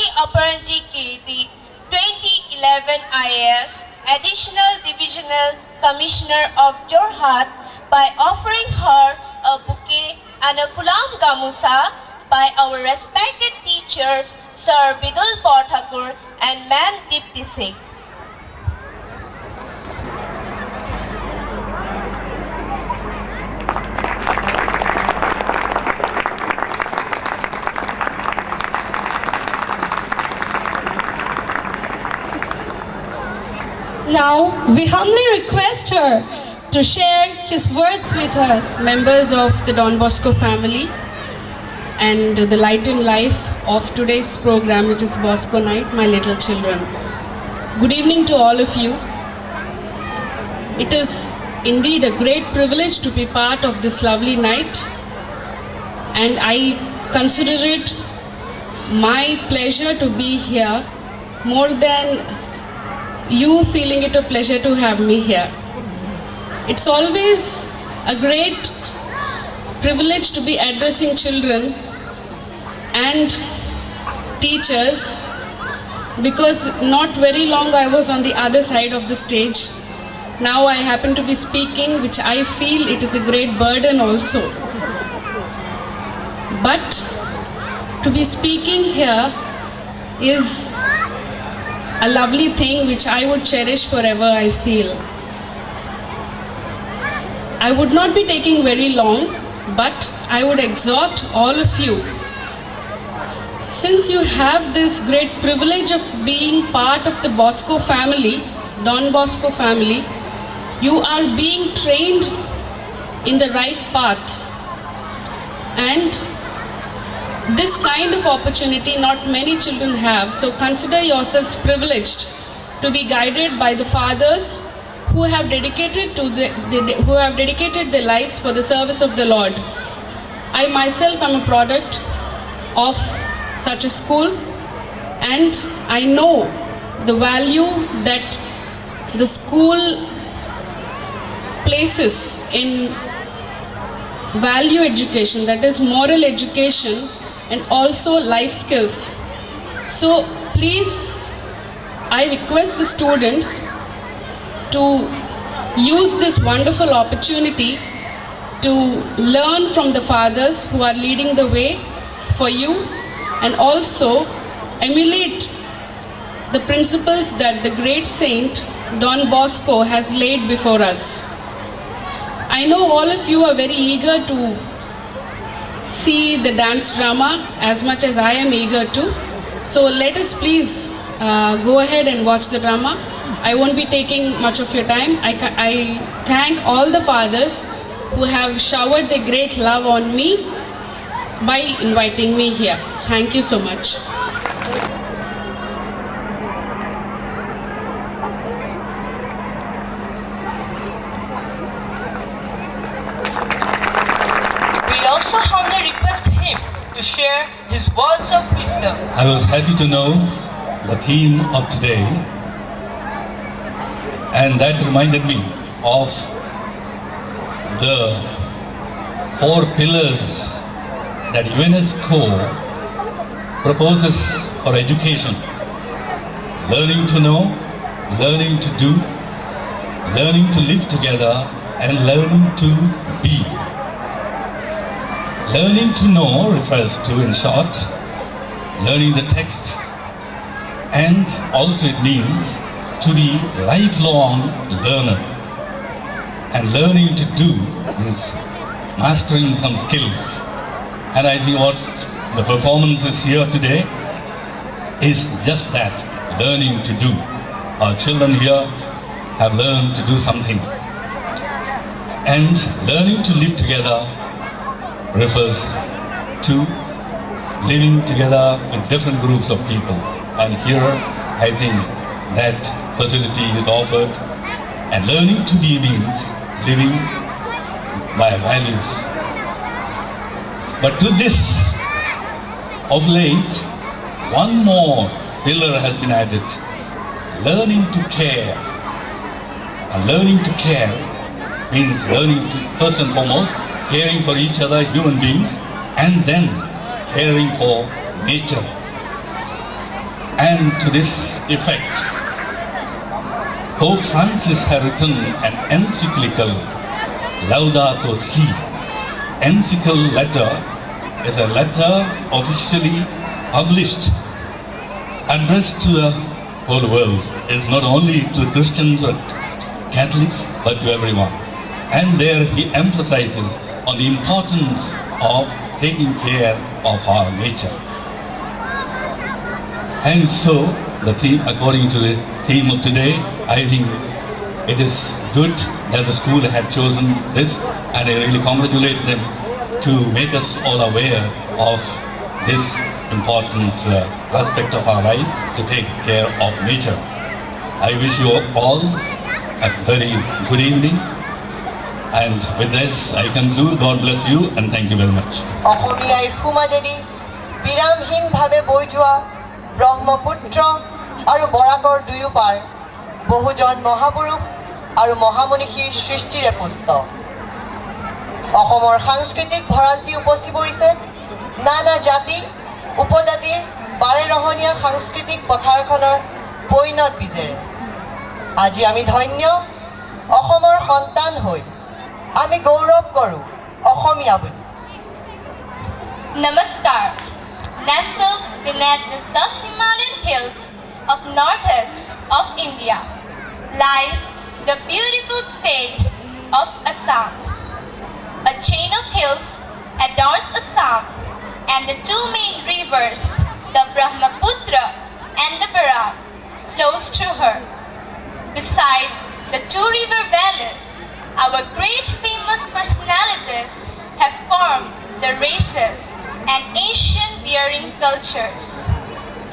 Shri Aparanji Kirti, 2011 IAS, Additional Divisional Commissioner of Jorhat, by offering her a bouquet and a Fulam Gamusa by our respected teachers Sir Bidul Pauthakur and Ma'am Dipti Singh. Now, we humbly request her to share his words with us. Members of the Don Bosco family and the light and life of today's program, which is Bosco Night, my little children. Good evening to all of you. It is indeed a great privilege to be part of this lovely night, and I consider it my pleasure to be here more than you feeling it a pleasure to have me here. It's always a great privilege to be addressing children and teachers, because not very long I was on the other side of the stage. Now I happen to be speaking, which I feel it is a great burden also. But to be speaking here is a lovely thing which I would cherish forever, I feel. I would not be taking very long, but I would exhort all of you, since you have this great privilege of being part of the Bosco family, Don Bosco family, you are being trained in the right path. And this kind of opportunity not many children have, so consider yourselves privileged to be guided by the fathers who have dedicated their lives for the service of the Lord. I myself am a product of such a school, and I know the value that the school places in value education, that is moral education, and also life skills. So please, I request the students to use this wonderful opportunity to learn from the fathers who are leading the way for you, and also emulate the principles that the great saint Don Bosco has laid before us. I know all of you are very eager to see the dance drama as much as I am eager to. So let us please go ahead and watch the drama. I won't be taking much of your time. I thank all the fathers who have showered their great love on me by inviting me here. Thank you so much. We also humbly request him to share his words of wisdom. I was happy to know the theme of today, and that reminded me of the 4 pillars that UNESCO proposes for education: learning to know, learning to do, learning to live together, and learning to be. Learning to know refers to, in short, learning the text, and also it means to be lifelong learner. And learning to do means mastering some skills. And I think what the performance is here today is just that, learning to do. Our children here have learned to do something. And learning to live together refers to living together with different groups of people. And here, I think that facility is offered. And learning to be means living by values. But to this, of late, one more pillar has been added: learning to care. And learning to care means learning to, first and foremost, caring for each other, human beings, and then caring for nature. And to this effect, Pope Francis had written an encyclical Laudato Si. Encyclical letter is a letter officially published, addressed to the whole world. It's not only to Christians or Catholics, but to everyone. And there he emphasizes on the importance of taking care of our nature. And so, the theme, according to the theme of today, I think it is good that the school have chosen this, and I really congratulate them to make us all aware of this important aspect of our life, to take care of nature. I wish you all a very good evening, and with this I conclude. God bless you and thank you very much. অসমীয়াৰ সমাজেদি বিৰামহীনভাৱে বৈ যোৱা ব্ৰহ্মপুত্ৰ আৰু বৰাকৰ দুয়ো পাৰ বহুজন মহাপুৰুষ আৰু মহামনীষীৰ সৃষ্টিৰে পুষ্ট। অসমৰ সাংস্কৃতিক ভঁৰালটি উপচি পৰিছে নানা জাতি উপজাতিৰ বাৰেৰহণীয়া সাংস্কৃতিক পথাৰখনৰ পৈণত বীজেৰে। আজি আমি ধন্য অসমৰ সন্তান হৈ আমি গৌৰৱ কৰোঁ অসমীয়া বুলি। Namaskar. Nestled beneath the South Himalayan hills of northeast of India lies the beautiful state of Assam. A chain of hills adorns Assam, and the two main rivers, the Brahmaputra and the Barak, flows through her. Besides the two river valleys, our great famous personalities have formed the races and Asian-bearing cultures.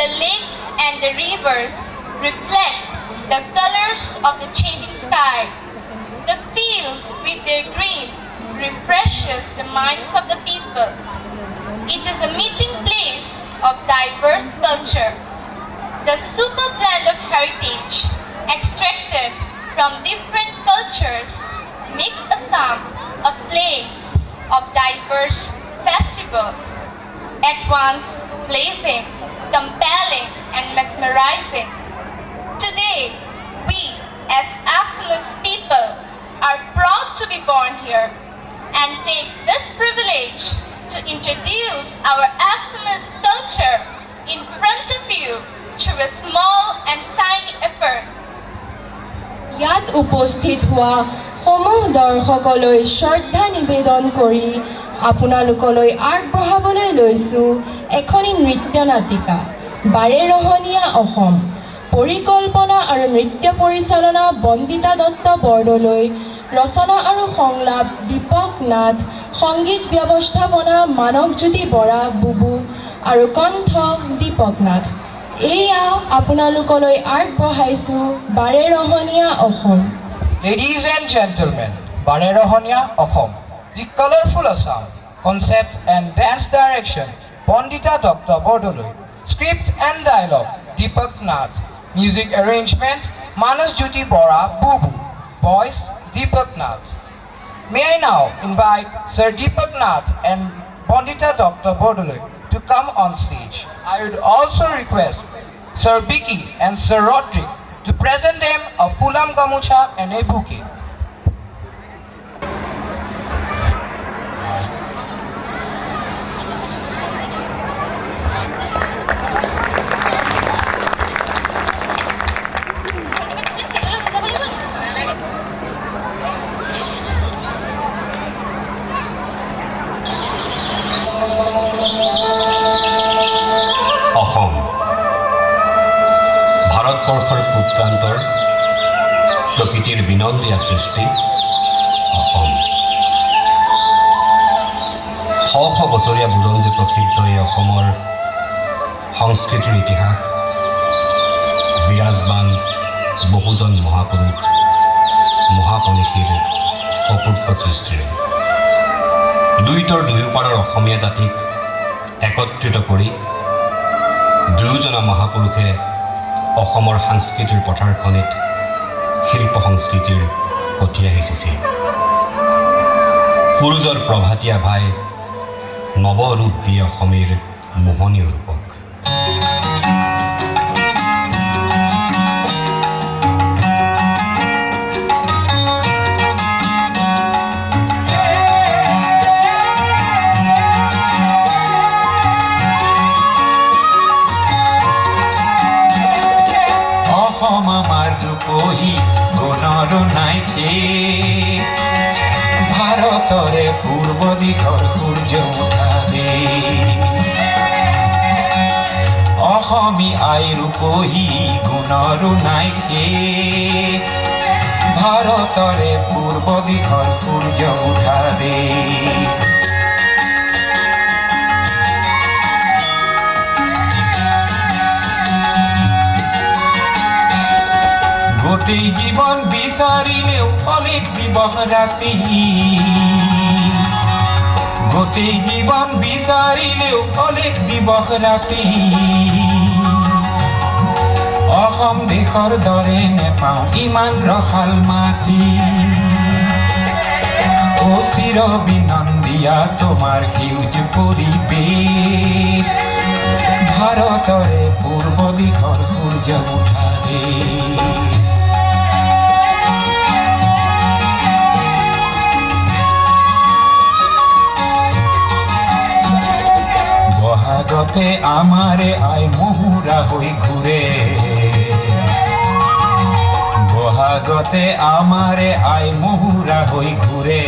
The lakes and the rivers reflect the colors of the changing sky. The fields with their green refreshes the minds of the people. It is a meeting place of diverse culture. The super blend of heritage extracted from different cultures makes Assam a place of diverse festival, at once pleasing, compelling, and mesmerizing. Today, we as Assamese people are proud to be born here and take this privilege to introduce our Assamese culture in front of you through a small and tiny effort. ইয়াত উপস্থিত হোৱা সমূহ দৰ্শকলৈ শ্ৰদ্ধা নিবেদন কৰি আপোনালোকলৈ আগবঢ়াবলৈ লৈছোঁ এখনি নৃত্য নাটিকা বাৰেৰহণীয়া অসম। পৰিকল্পনা আৰু নৃত্য পৰিচালনা বন্দিতা দত্ত বৰদলৈ, ৰচনা আৰু সংলাপ দীপক নাথ, সংগীত ব্যৱস্থাপনা মানৱজ্যোতি বৰা বুবু আৰু কণ্ঠ দীপক নাথ। এয়া আপোনালোকলৈ আগবঢ়াইছোঁ বাৰেৰহণীয়া Assam. Ladies and gentlemen, Barerohonia Ahom, the colorful Assam, concept and dance direction, Pandita Dr. Bordoloi, script and dialogue, Deepak Nath, music arrangement, Manas Jyoti Bora Bubu, voice, Deepak Nath. May I now invite Sir Deepak Nath and Pandita Dr. Bordoloi to come on stage. I would also request Sir Vicky and Sir Roderick to present them a Pulam Gamucha and a bouquet. Assam ভাৰতবৰ্ষৰ পূব প্ৰান্তৰ প্ৰকৃতিৰ বিনন্দীয়া সৃষ্টি অসম। শ শ বছৰীয়া বুৰঞ্জী প্ৰসিদ্ধ এই অসমৰ সংস্কৃতিৰ ইতিহাস বিৰাজমান বহুজন মহাপুৰুষ মহাপনীষীৰ অপূৰ্ব সৃষ্টিৰে। দুয়োটাৰ দুয়োপাৰৰ অসমীয়া জাতিক একত্ৰিত কৰি দুয়োজনা মহাপুৰুষে অসমৰ সাংস্কৃতিৰ পথাৰখনিত শিল্প সংস্কৃতিৰ কঠীয়া সিঁচিছিল। সূৰুজৰ প্ৰভাতী আভাই নৱ ৰূপ দিয়ে অসমীৰ মোহনীয় ৰূপক। অসম আমাৰ ৰূপহী গুণৰো নাই শেষ ভাৰতৰে পূৰ্ব দিশৰ সূৰ্য উঠা দেশ অসমী আই ৰূপহী গুণৰো নাই শেষ ভাৰতৰে পূৰ্ব দিশৰ সূৰ্য উঠা দেশ গোটেই জীৱন বিচাৰিলেও অনেক দিবস ৰাতি গোটেই জীৱন বিচাৰিলেও অনেক দিবস ৰাতি অসম দেশৰ দৰে নেপাওঁ ইমান ৰসাল মাটি চিৰ বিনন্দিয়া তোমাৰ সেউজ পৰিৱেশ ভাৰতৰে পূৰ্ব দিশৰ সূৰ্য উঠা দেশ বহাগতে আমাৰে আই মহুৰা হৈ ঘূৰে বহাগতে আমাৰে আই মহুৰা হৈ ঘূৰে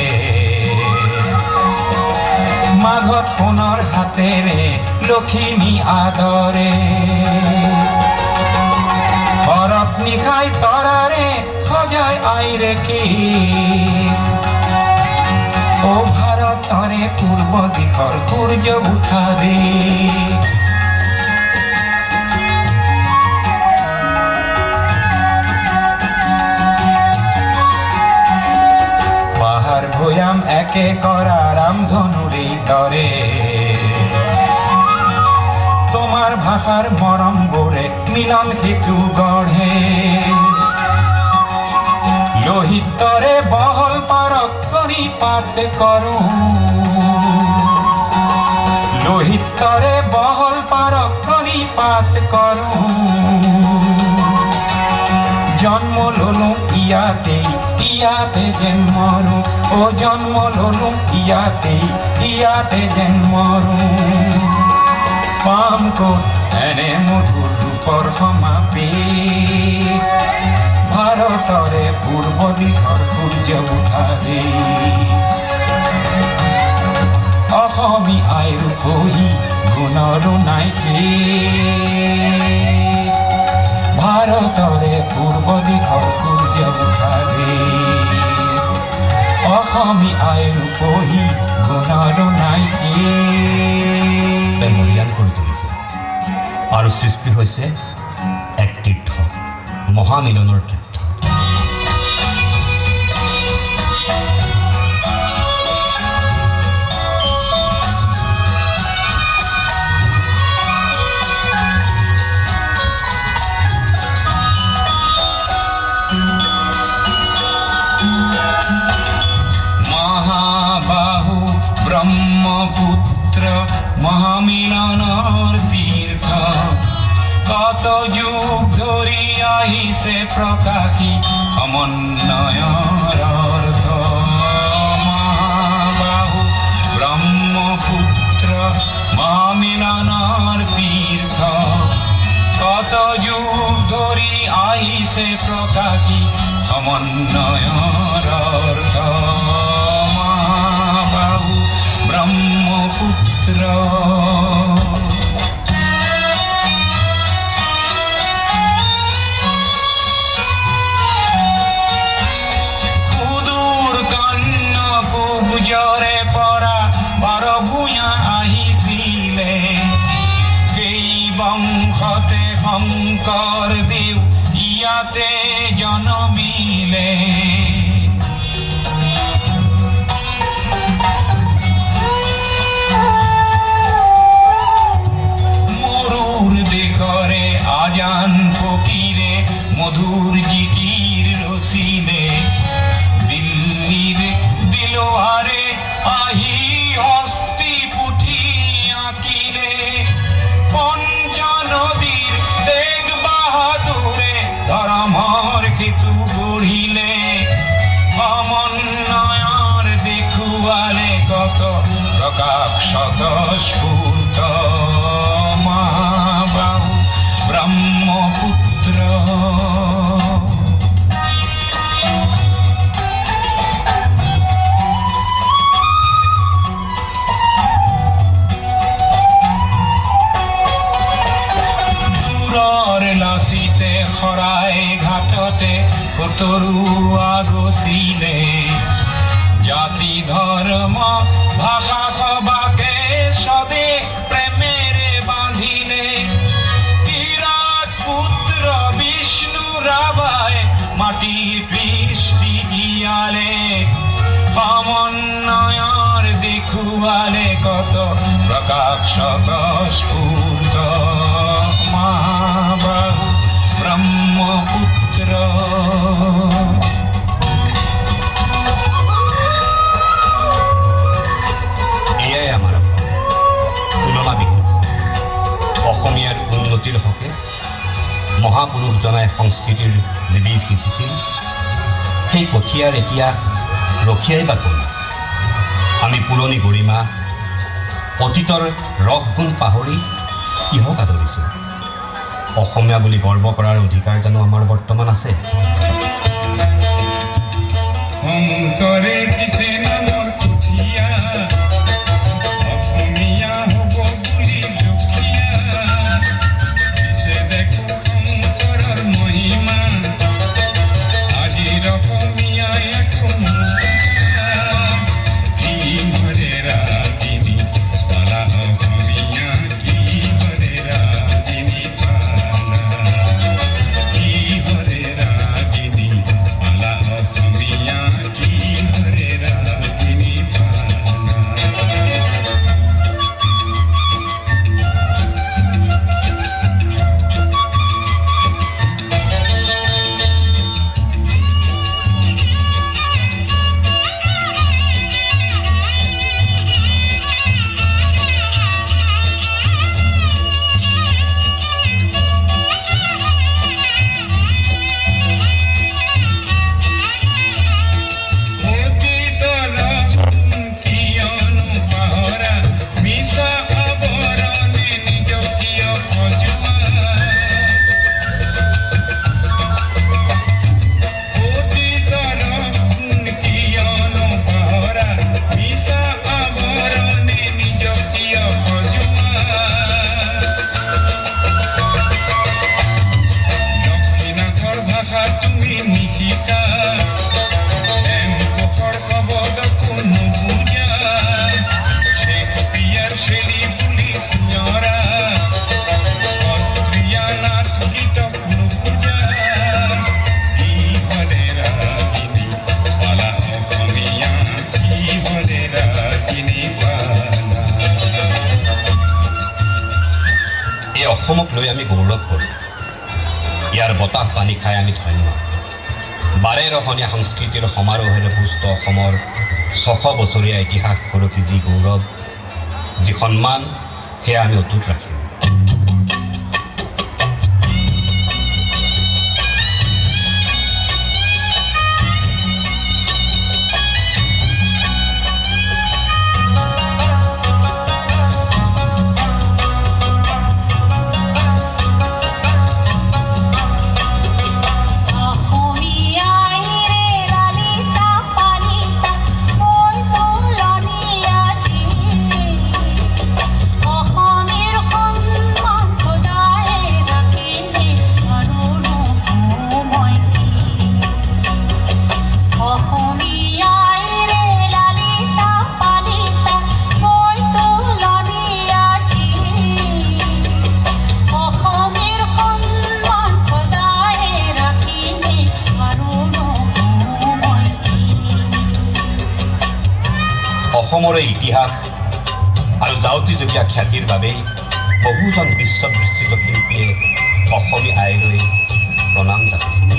মাঘত সোণৰ হাতেৰে লখিমী আদৰে শৰৎ নিশাই তৰাৰে সজায় আইৰে কি ও ভাৰতৰে পূৰ্ব দিশৰ সূৰ্য উঠা দেশ পাহাৰ ভৈয়াম একে কৰা ৰামধনুৰে দৰে তোমাৰ ভাষাৰ মৰমবোৰে মিলন সেতু গঢ়ে লোহিতৰে বহল পাৰক পাত কৰোঁ লোহিতৰে বহল পাৰক পাত কৰোঁ জন্ম ললো ইয়াতে যেন মৰো ও জন্ম ললো ইয়াতে যেন মৰো পাম ক'ত এনে মধুৰ ৰূপৰ সমাৱেশ ভাৰতৰে পূৰ্ব দিশৰ সূৰ্য উঠা দেশ অসমী আই ৰূপহী গুণৰো নাই শেষ ভাৰতৰে পূৰ্ব দিশৰ সূৰ্য উঠা দেশ অসমী আই ৰূপহী গুণৰো নাই শেষ মূল্যায়ন কৰি তুলিছে আৰু সৃষ্টি হৈছে এক তীৰ্থ মহামিলনৰ তীৰ্থ মহাবাহু ব্ৰহ্মপুত্ৰ মহামিলনৰ তীৰ্থ কত যুগ ধৰি আহিছে প্ৰকাশী সমন্বয়ৰ অৰ্থ মহাবাহু ব্ৰহ্মপুত্ৰ মহামিলনৰ তীৰ্থ কত যুগ ধৰি আহিছে প্ৰকাশী সমন্বয়ৰ অৰ্থ মহাবাহু ব্ৰহ্মপুত্ৰ সুদূৰ কন্যকুব্জৰে পৰা বাৰ ভূঞা আহিছিলে এই বংশতে শংকৰ দেৱ ইয়াতে জনমিলে মৰুৰ দেশৰে আজান ফকীৰে মধুৰ জিকিৰ ৰচিলে দিল্লীৰ দিলৱাৰে আহি অস্থি পুথি আঁকিলে পঞ্চ নদীৰ তেগ বাহাদুৰে ধৰ্মৰ সেতু গঢ়িলে সমন্বয়ৰ দেখুৱালে কত প্ৰকাশ স্বতঃস্ফূৰ্ত মহাবাহু ব্ৰহ্মপুত্ৰ বাচিতে শৰাই ঘাটতে কতৰুৱা গছিলে জাতি ধৰ্ম ভাষা সবাকে সদে প্ৰেমেৰে বান্ধিলে কিৰাত পুত্ৰ বিষ্ণু ৰাভাই মাটিৰ কৃষ্টি দিয়ালে সমন্বয়ৰ দেখুৱালে কত প্ৰকাশত স্ফূৰ্ত মহাবাহু ব্ৰহ্মপুত্ৰ এয়াই আমাৰ তুলনা বিহু অসমীয়াৰ উন্নতিৰ হকে মহাপুৰুষজনাই সংস্কৃতিৰ যি বীজ সিঁচিছিল সেই কঠীয়াৰ এতিয়া ৰখিয়াই বা কোন আমি পুৰণি গৰিমা অতীতৰ ৰস গুণ পাহৰি কিহক আদৰিছোঁ অসমীয়া বুলি গৰ্ব কৰাৰ অধিকাৰ জানো আমাৰ বৰ্তমান আছে শংকৰে দিছে নামৰ কঠীয়া অসমীয়া হ'ব বুলি দুখীয়া পিছে দেখো শংকৰৰ মহিমা আজিৰ অসমীয়া এখন কি হৰে ৰাগিনী পালা অসমীয়া কি হৰে ৰাগিনী পালা কি হৰে ৰাগিনী পালা অসমীয়া কি হৰে ৰাগিনী পালা অতীতৰ কিয়নো পাহৰা মিছা আৱৰণে নিজক কিয় সজোৱা অতীতৰ কিয়নো পাহৰা মিছা আৱৰণে নিজক কিয় সজোৱা দক্ষিণাথৰ ভাষা তুমি নিশিকা কোষৰ শব্দ কোনো বুজা শেক্সপিয়াৰ শ্ৰেণী বুলি চিঞৰা সত্ৰীয়া নাট গীতক নুবুজা কি হৰে ৰাগিনী পালা অসমীয়া কি হৰে ৰাগিনী পালা এই অসমক লৈ আমি গৌৰৱ কৰোঁ ইয়াৰ বতাহ পানী খাই আমি ধন্য বাৰে ৰহণীয়া সংস্কৃতিৰ সমাৰোহেৰে পুষ্ট অসমৰ 600 বছৰীয়া ইতিহাস গৰকি যি গৌৰৱ যি সন্মান সেয়া আমি অটুট ৰাখিম অসমৰ ইতিহাস আৰু যাউতিযুগীয়া খ্যাতিৰ বাবেই বহুজন বিশ্ববিস্তৃত শিল্পীয়ে অসমী আইলৈ প্ৰণাম যাচিছিল